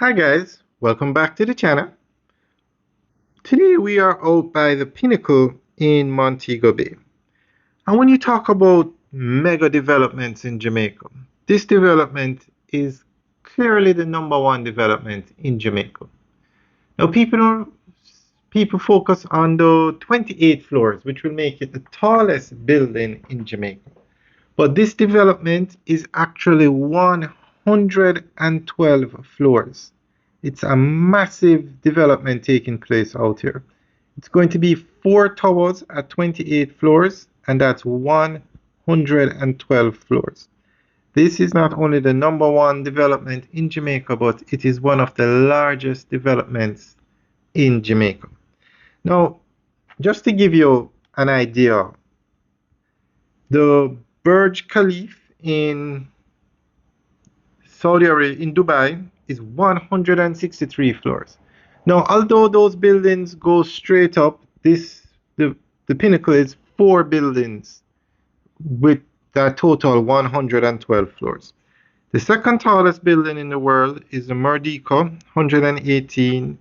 Hi guys, welcome back to the channel. Today we are out by the Pinnacle in Montego Bay. And when you talk about mega developments in Jamaica, this development is clearly the number one development in Jamaica. Now people focus on the 28 floors, which will make it the tallest building in Jamaica. But this development is actually 112 floors. It's a massive development taking place out here. It's going to be 4 towers at 28 floors, and that's 112 floors. This is not only the number one development in Jamaica, but it is one of the largest developments in Jamaica. Now, just to give you an idea, the Burj Khalifa in Saudi Arabia, in Dubai, is 163 floors. Now, although those buildings go straight up, the Pinnacle is 4 buildings with that total 112 floors. The second tallest building in the world is the Merdeka, 118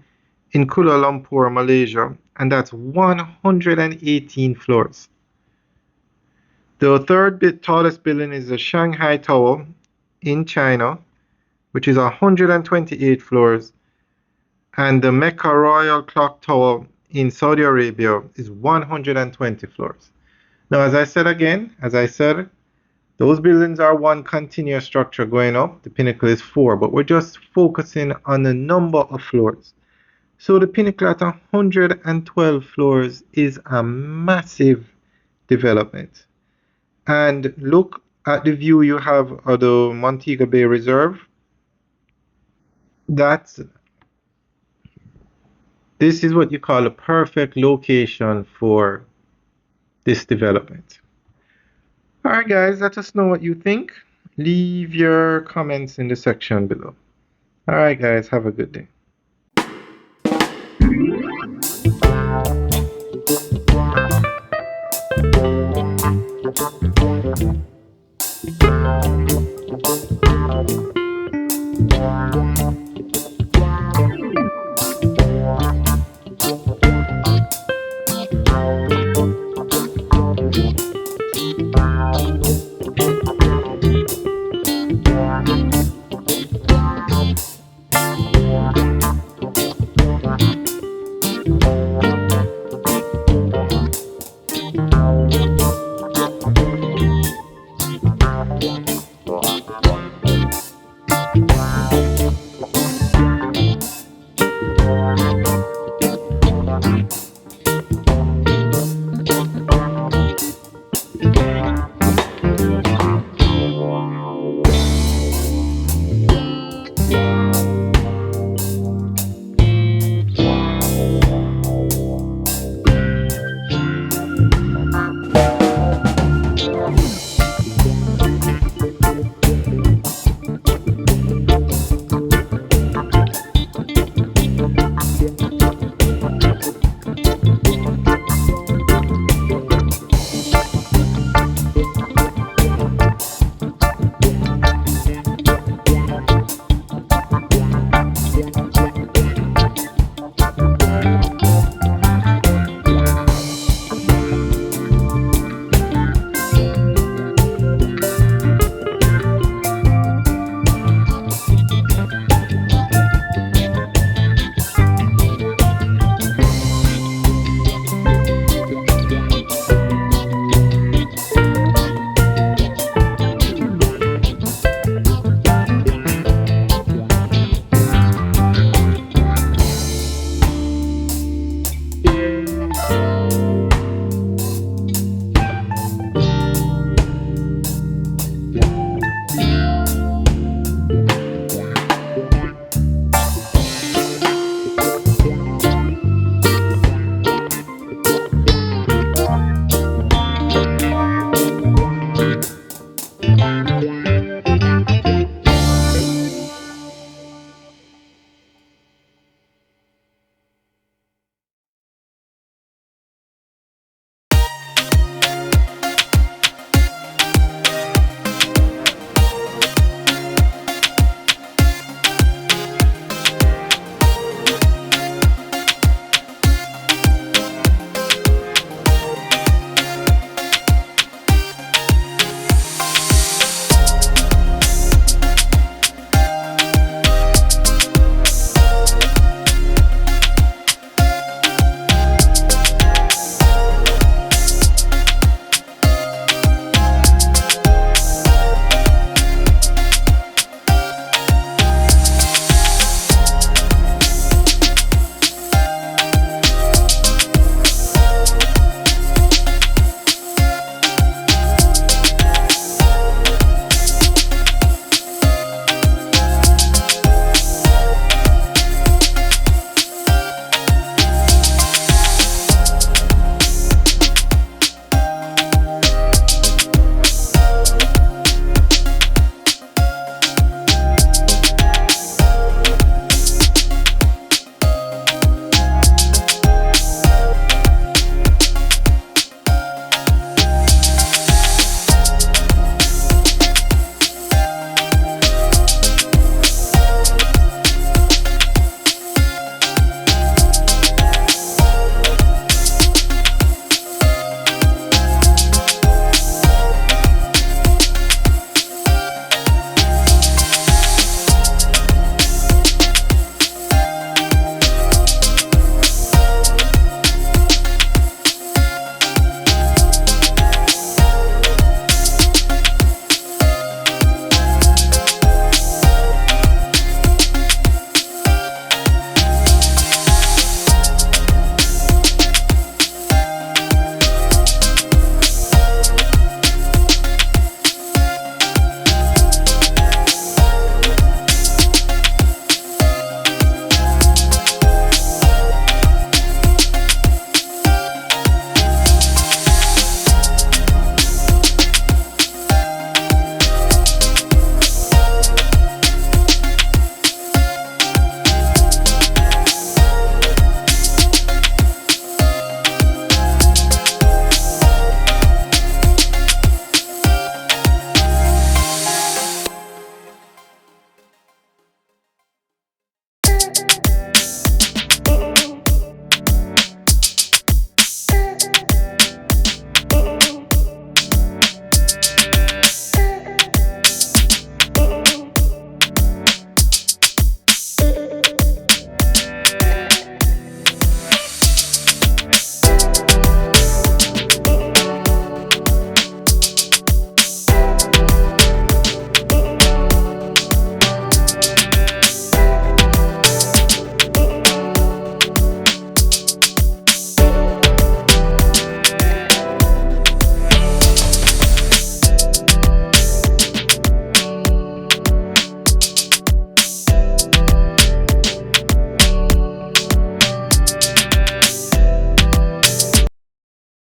in Kuala Lumpur, Malaysia, and that's 118 floors. The third tallest building is the Shanghai Tower in China, which is 128 floors, and the Mecca Royal Clock Tower in Saudi Arabia is 120 floors. Now, as I said, those buildings are one continuous structure going up. The Pinnacle is 4, but we're just focusing on the number of floors. So the Pinnacle at 112 floors is a massive development. And look at the view you have of the Montego Bay Reserve. This is what you call a perfect location for this development. Alright guys, let us know what you think. Leave your comments in the section below. Alright guys, have a good day.